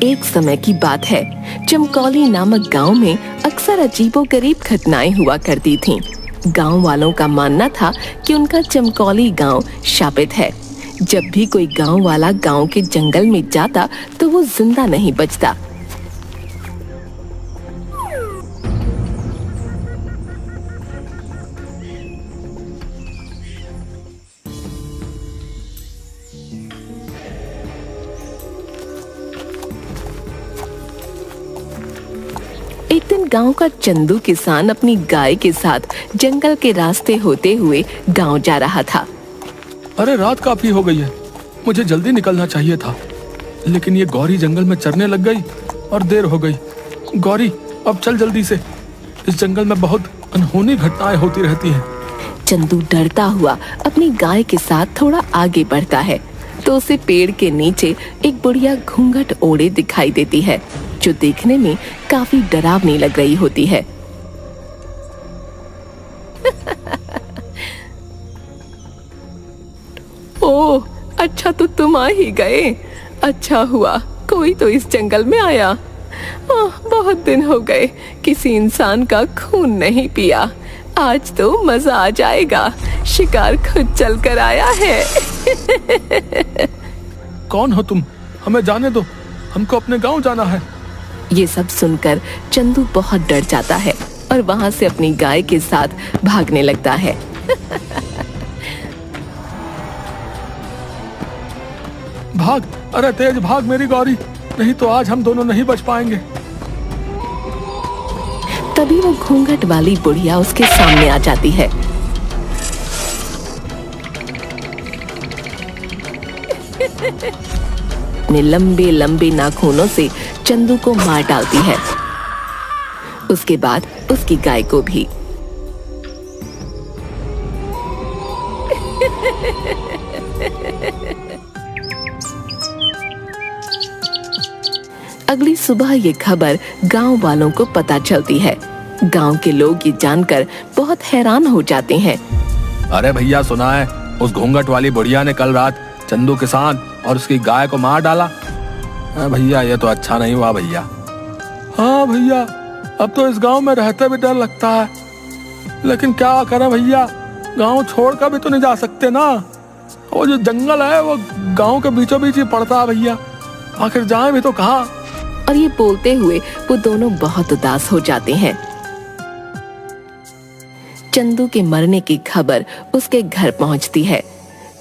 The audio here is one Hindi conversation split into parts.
एक समय की बात है। चमकौली नामक गांव में अक्सर अजीबोगरीब घटनाएं हुआ करती थीं। गांव वालों का मानना था कि उनका चमकौली गांव शापित है। जब भी कोई गांव वाला गांव के जंगल में जाता तो वो जिंदा नहीं बचता। एक दिन गांव का चंदू किसान अपनी गाय के साथ जंगल के रास्ते होते हुए गांव जा रहा था। अरे रात काफी हो गई है, मुझे जल्दी निकलना चाहिए था, लेकिन ये गौरी जंगल में चरने लग गई और देर हो गई। गौरी, अब चल जल्दी से, इस जंगल में बहुत अनहोनी घटनाएं होती रहती हैं। चंदू डरता हुआ अपनी गाय के साथ थोड़ा आगे बढ़ता है तो उसे पेड़ के नीचे एक बुढ़िया घूंघट ओढ़े दिखाई देती है, जो देखने में काफी डरावनी लग रही होती है। ओह, अच्छा तो तुम आ ही गए। अच्छा हुआ कोई तो इस जंगल में आया। बहुत दिन हो गए किसी इंसान का खून नहीं पिया। आज तो मजा आ जाएगा, शिकार खुद चल कर आया है। कौन हो तुम? हमें जाने दो, हमको अपने गांव जाना है। ये सब सुनकर चंदू बहुत डर जाता है और वहाँ से अपनी गाय के साथ भागने लगता है। भाग, अरे तेज भाग मेरी गौरी, नहीं तो आज हम दोनों नहीं बच पाएंगे। तभी वो घूंघट वाली बुढ़िया उसके सामने आ जाती है। अपने लंबे लंबे नाखूनों से चंदू को मार डालती है, उसके बाद उसकी गाय को भी। अगली सुबह ये खबर गांव वालों को पता चलती है। गांव के लोग ये जानकर बहुत हैरान हो जाते हैं। अरे भैया, सुना है उस घूंघट वाली बुढ़िया ने कल रात चंदू किसान और उसकी गाय को मार डाला। भैया, ये तो अच्छा नहीं हुआ भैया। हाँ भैया, अब तो इस गांव में रहते भी डर लगता है, लेकिन क्या करें भैया, गांव छोड़कर भी तो नहीं जा सकते ना। वो जो जंगल है वो गांव के बीचों बीच ही पड़ता है भैया, आखिर जाएं भी तो कहाँ। और ये बोलते हुए वो दोनों बहुत उदास हो जाते हैं। चंदू के मरने की खबर उसके घर पहुंचती है।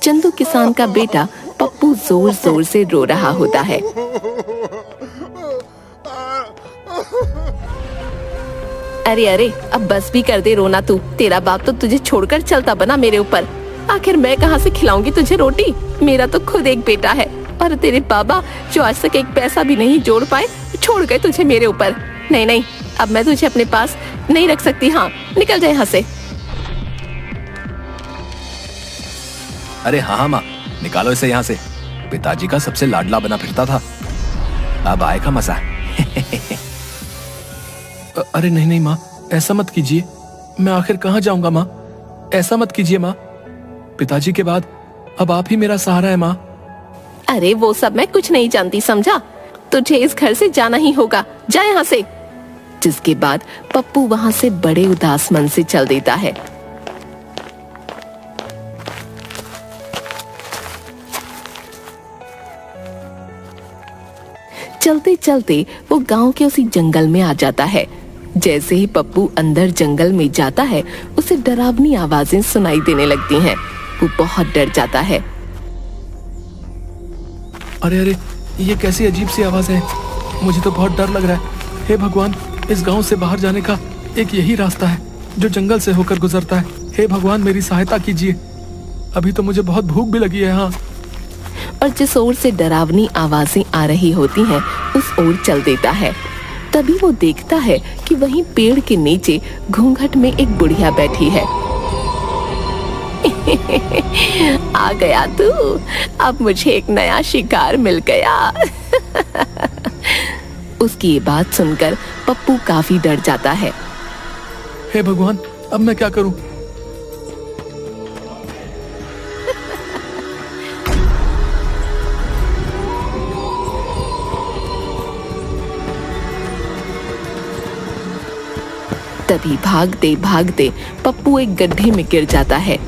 चंदू किसान का बेटा पप्पू जोर जोर से रो रहा होता है। अरे अरे, अब बस भी कर दे रोना तू। तेरा बाप तो तुझे छोड़कर चलता बना मेरे ऊपर। आखिर मैं कहाँ से खिलाऊंगी तुझे रोटी? मेरा तो खुद एक बेटा है और तेरे बाबा जो आज तक एक पैसा भी नहीं जोड़ पाए छोड़ गए तुझे मेरे ऊपर। नहीं नहीं, अब मैं तुझे अपने पास नहीं रख सकती। हाँ, निकल जाए यहाँ से। अरे हाँ माँ, निकालो इसे यहाँ से। पिताजी का सबसे लाडला बना फिरता था, अब आएगा मजा। अरे नहीं नहीं माँ, ऐसा मत कीजिए, मैं आखिर कहाँ जाऊंगा माँ? ऐसा मत कीजिए माँ, पिताजी के बाद अब आप ही मेरा सहारा है माँ। अरे वो सब मैं कुछ नहीं जानती, समझा? तुझे इस घर से जाना ही होगा, जा यहाँ से। जिसके बाद पप्पू वहाँ से बड़े उदास मन से चल देता है। चलते चलते वो गांव के उसी जंगल में आ जाता है। जैसे ही पप्पू अंदर जंगल में जाता है, उसे डरावनी आवाजें सुनाई देने लगती हैं। वो बहुत डर जाता है। अरे अरे, ये कैसी अजीब सी आवाज है, मुझे तो बहुत डर लग रहा है। हे भगवान, इस गांव से बाहर जाने का एक यही रास्ता है जो जंगल से होकर गुजरता है। हे भगवान, मेरी सहायता कीजिए, अभी तो मुझे बहुत भूख भी लगी है। हाँ। और जिस ओर से डरावनी आवाजें आ रही होती हैं, उस ओर चल देता है। तभी वो देखता है कि वहीं पेड़ के नीचे घूंघट में एक बुढ़िया बैठी है। आ गया तू, अब मुझे एक नया शिकार मिल गया। उसकी ये बात सुनकर पप्पू काफी डर जाता है। हे भगवान, अब मैं क्या करूं? तभी भागते भागते पप्पू एक गड्ढे में गिर जाता है।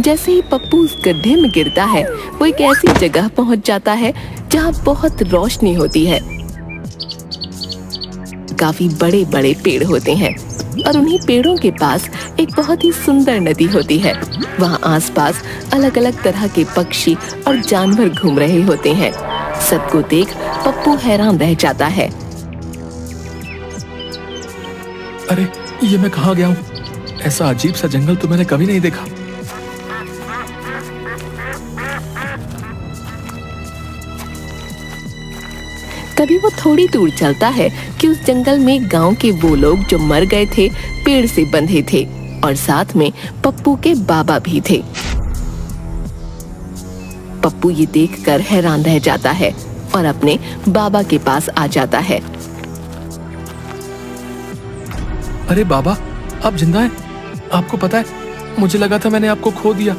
जैसे ही पप्पू उस गड्ढे में गिरता है, वो एक ऐसी जगह पहुंच जाता है जहां बहुत रोशनी होती है। काफी बड़े बड़े पेड़ होते हैं और उन्हीं पेड़ों के पास एक बहुत ही सुंदर नदी होती है। वहां आसपास अलग अलग तरह के पक्षी और जानवर घूम रहे होते हैं। सबको देख पप्पू हैरान रह जाता है। अरे ये मैं कहाँ गया हूँ? ऐसा अजीब सा जंगल तो मैंने कभी नहीं देखा। तभी वो थोड़ी दूर चलता है कि उस जंगल में गांव के वो लोग जो मर गए थे पेड़ से बंधे थे और साथ में पप्पू के बाबा भी थे। पप्पू ये देखकर हैरान रह जाता है और अपने बाबा के पास आ जाता है। अरे बाबा, आप जिंदा हैं? आपको पता है, मुझे लगा था मैंने आपको खो दिया,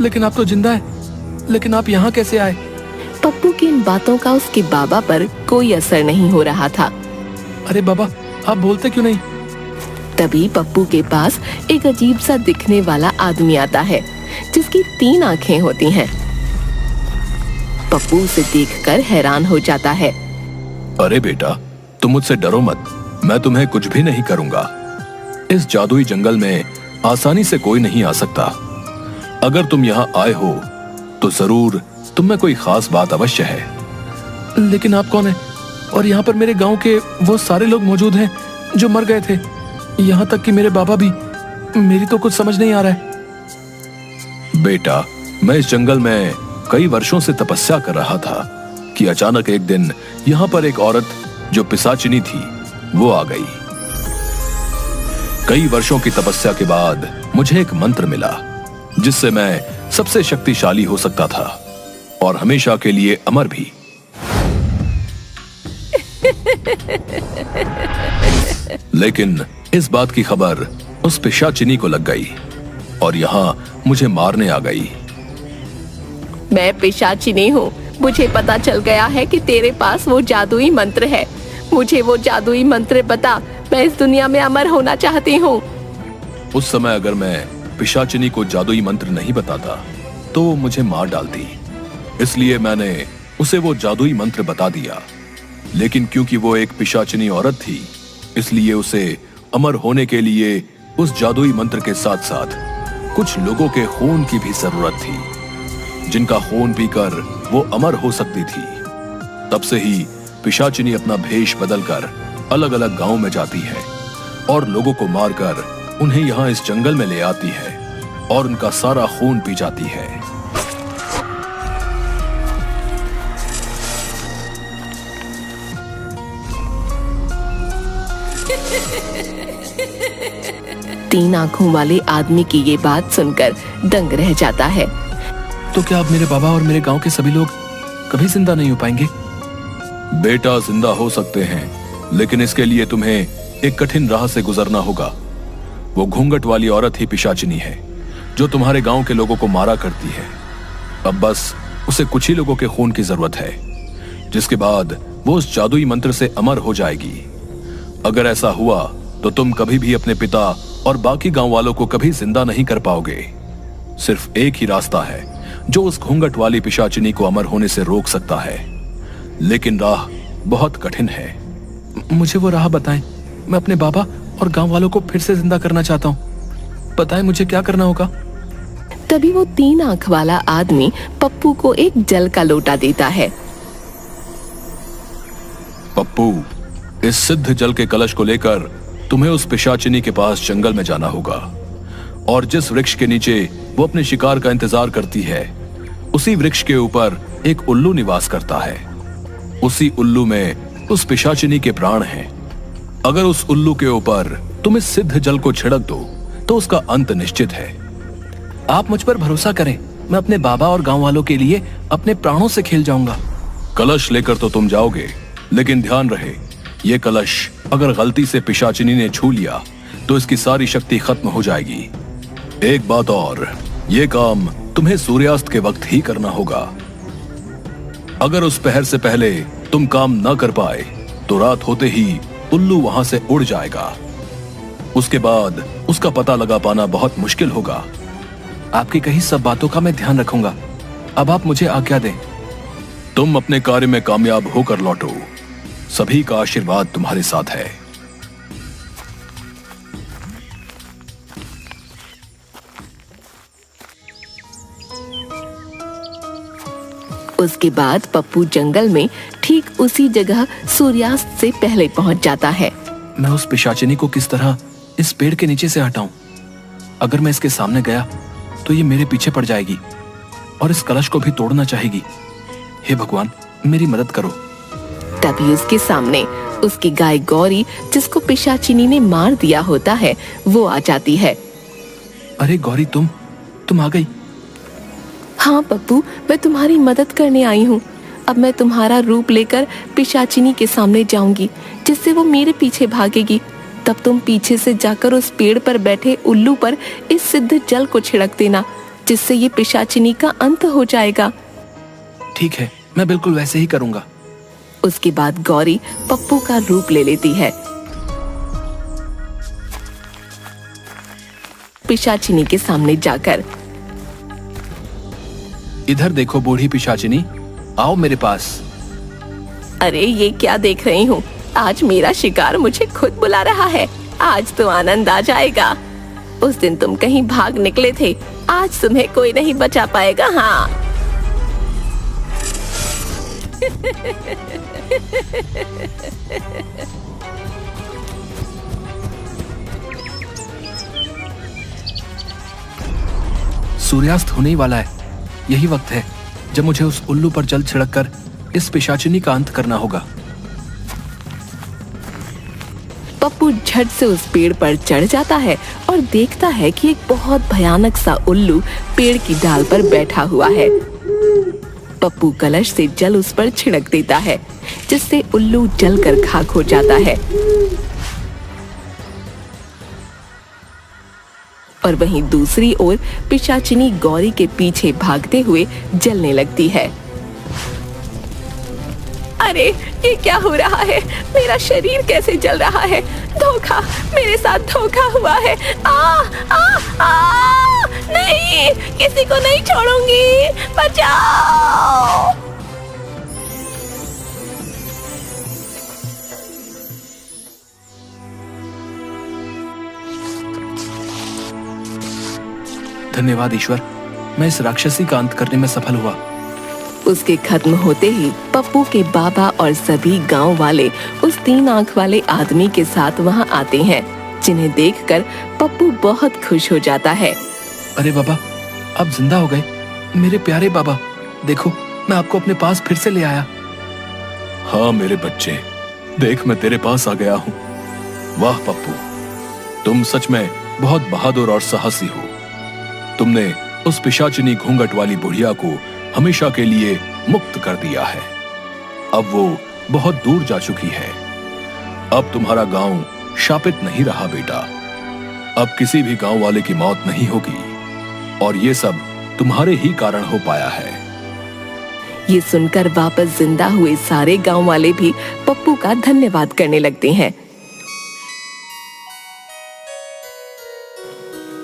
लेकिन आप तो जिंदा हैं। लेकिन आप यहाँ कैसे आए? पप्पू की इन बातों का उसके बाबा पर कोई असर नहीं हो रहा था। अरे बाबा, आप बोलते क्यों नहीं? तभी पप्पू के पास एक अजीब सा दिखने वाला आदमी आता है जिसकी 3 आंखें होती हैं। पप्पू उसे देखकर हैरान हो जाता है। अरे बेटा, तुम मुझसे डरो मत, मैं तुम्हें कुछ भी नहीं करूंगा। इस जादुई जंगल में आसानी से कोई नहीं आ सकता। अगर तुम यहाँ आए हो तो जरूर तुम में कोई खास बात अवश्य है। लेकिन आप कौन है? और यहाँ पर मेरे गांव के वो सारे लोग मौजूद हैं जो मर गए थे, यहाँ तक कि मेरे बाबा भी। मेरी तो कुछ समझ नहीं आ रहा है। बेटा, मैं इस जंगल में कई वर्षों से तपस्या कर रहा था कि अचानक एक दिन यहाँ पर एक औरत जो पिशाचिनी थी वो आ गई। कई वर्षों की तपस्या के बाद मुझे एक मंत्र मिला जिससे मैं सबसे शक्तिशाली हो सकता था और हमेशा के लिए अमर भी। लेकिन इस बात की खबर उस पिशाचिनी को लग गई और यहाँ मुझे मारने आ गई। मैं पिशाचिनी हूँ। मुझे पता चल गया है कि तेरे पास वो जादुई मंत्र है। मुझे वो जादुई मंत्र बता, मैं इस दुनिया में अमर होना चाहती हूँ। उस समय अगर मैं पिशाचिनी को जादुई मंत्र नहीं बताता तो वो मुझे मार डालती, इसलिए मैंने उसे वो जादुई मंत्र बता दिया। लेकिन क्योंकि वो एक पिशाचिनी औरत थी, इसलिए उसे अमर होने के लिए उस जादुई मंत्र के साथ साथ कुछ लोगों के खून की भी जरूरत थी, जिनका खून पीकर वो अमर हो सकती थी। तब से ही पिशाचिनी अपना भेष बदलकर अलग अलग गांव में जाती है और लोगों को मारकर उन्हें यहाँ इस जंगल में ले आती है और उनका सारा खून पी जाती है। तीन आंखों वाले आदमी की ये बात सुनकर दंग रह जाता है। तो क्या अब मेरे बाबा और मेरे गांव के सभी लोग कभी जिंदा नहीं हो पाएंगे? बेटा, जिंदा हो सकते हैं, लेकिन इसके लिए तुम्हें एक कठिन राह से गुजरना होगा। वो घूंघट वाली औरत ही पिशाचिनी है जो तुम्हारे गांव के लोगों को मारा करती है। अब बस उसे कुछ ही लोगों के खून की जरूरत है, जिसके बाद वो उस जादुई मंत्र से अमर हो जाएगी। अगर ऐसा हुआ तो तुम कभी भी अपने पिता और बाकी गांव वालों को कभी जिंदा नहीं कर पाओगे। सिर्फ एक ही रास्ता है जो उस घूंघट वाली पिशाचिनी को अमर होने से रोक सकता है, लेकिन राह बहुत कठिन है। मुझे वो राह बताएं। मैं अपने बाबा और गांव वालों को फिर से जिंदा करना चाहता हूँ। बताएं मुझे क्या करना होगा। तभी वो 3 आंख वाला आदमी पप्पू को एक जल का लोटा देता है। पप्पू, इस सिद्ध जल के कलश को लेकर तुम्हें उस पिशाचिनी के पास जंगल में जाना होगा और जिस वृक्ष के नीचे वो अपने शिकार का इंतजार करती है, उसी वृक्ष के ऊपर एक उल्लू निवास करता है। उसी उल्लू में उस पिशाचिनी के प्राण हैं। अगर उस उल्लू के ऊपर तुम इस सिद्ध जल को छिड़क दो तो उसका अंत निश्चित है। आप मुझ पर भरोसा करें, मैं अपने बाबा और गांव वालों के लिए अपने प्राणों से खेल जाऊंगा। कलश लेकर तो तुम जाओगे, लेकिन ध्यान रहे, ये कलश अगर गलती से पिशाचिनी ने छू लिया तो इसकी सारी शक्ति खत्म हो जाएगी। एक बात और, ये काम तुम्हें सूर्यास्त के वक्त ही करना होगा। अगर उस पहर से पहले तुम काम न कर पाए तो रात होते ही उल्लू वहां से उड़ जाएगा। उसके बाद उसका पता लगा पाना बहुत मुश्किल होगा। आपकी कही सब बातों का मैं ध्यान रखूंगा। अब आप मुझे आज्ञा दें। तुम अपने कार्य में कामयाब होकर लौटो। सभी का आशीर्वाद तुम्हारे साथ है। उसके बाद पप्पू जंगल में ठीक उसी जगह सूर्यास्त से पहले पहुंच जाता है। मैं उस पिशाचिनी को किस तरह इस पेड़ के नीचे से हटाऊं? अगर मैं इसके सामने गया तो ये मेरे पीछे पड़ जाएगी और इस कलश को भी तोड़ना चाहेगी। हे भगवान, मेरी मदद करो। तभी उसके सामने उसकी गाय गौरी, जिसको पिशाचिनी ने मार दिया होता है, वो आ जाती है। अरे गौरी, तुम आ गई। हाँ पप्पू, मैं तुम्हारी मदद करने आई हूँ। अब मैं तुम्हारा रूप लेकर पिशाचिनी के सामने जाऊंगी, जिससे वो मेरे पीछे भागेगी। तब तुम पीछे से जाकर उस पेड़ पर बैठे उल्लू पर इस सिद्ध जल को छिड़क देना, जिससे ये पिशाचिनी का अंत हो जाएगा। ठीक है, मैं बिल्कुल वैसे ही करूंगा। उसके बाद गौरी पप्पू का रूप ले लेती है। पिशाचिनी के सामने जाकर, इधर देखो बूढ़ी पिशाचिनी, आओ मेरे पास। अरे ये क्या देख रही हूँ? आज मेरा शिकार मुझे खुद बुला रहा है। आज तो आनंद आ जाएगा। उस दिन तुम कहीं भाग निकले थे, आज तुम्हें कोई नहीं बचा पाएगा। हाँ सूर्यास्त होने ही वाला है। यही वक्त है जब मुझे उस उल्लू पर जल छिड़ककर इस पिशाचिनी का अंत करना होगा। पप्पू झट से उस पेड़ पर चढ़ जाता है और देखता है कि एक बहुत भयानक सा उल्लू पेड़ की डाल पर बैठा हुआ है। पप्पू कलश से जल उस पर छिड़क देता है, जिससे उल्लू जलकर खाक हो जाता है। और वहीं दूसरी ओर पिशाचिनी गौरी के पीछे भागते हुए जलने लगती है। अरे ये क्या हो रहा है? मेरा शरीर कैसे जल रहा है? धोखा, मेरे साथ धोखा हुआ है। नहीं, किसी को नहीं छोड़ूंगी, बचाओ। धन्यवाद ईश्वर, मैं इस राक्षसी का अंत करने में सफल हुआ। उसके खत्म होते ही पप्पू के बाबा और सभी गांव वाले उस 3 आंख वाले आदमी के साथ वहां आते हैं, जिन्हें देखकर पप्पू बहुत खुश हो जाता है। अरे बाबा, आप जिंदा हो गए। मेरे प्यारे बाबा, देखो मैं आपको अपने पास फिर से ले आया। हाँ मेरे बच्चे, देख मैं तेरे पास आ गया हूँ। वाह पप्पू, तुम सच में बहुत बहादुर और साहसी हो। तुमने उस पिशाचिनी घूंघट वाली बुढ़िया को हमेशा के लिए मुक्त कर दिया है। अब वो बहुत दूर जा चुकी है। अब तुम्हारा गांव शापित नहीं रहा बेटा। अब किसी भी गांव वाले की मौत नहीं होगी, और ये सब तुम्हारे ही कारण हो पाया है। ये सुनकर वापस जिंदा हुए सारे गांव वाले भी पप्पू का धन्यवाद करने लगते हैं।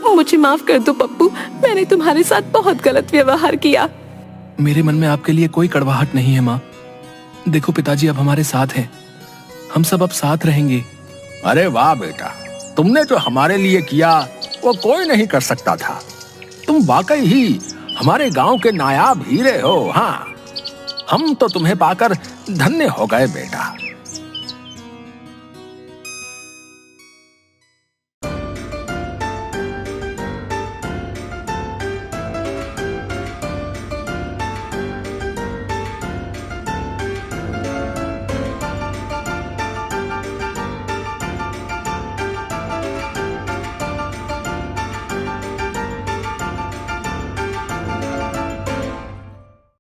मुझे माफ कर दो पप्पू, मैंने तुम्हारे साथ बहुत गलत व्यवहार किया। मेरे मन में आपके लिए कोई कड़वाहट नहीं है माँ। देखो पिताजी अब हमारे साथ हैं, हम सब अब साथ रहेंगे। अरे वाह बेटा, तुमने जो हमारे लिए किया वो कोई नहीं कर सकता था। तुम वाकई ही हमारे गांव के नायाब हीरे हो। हाँ, हम तो तुम्हें पाकर धन्य हो गए बेटा।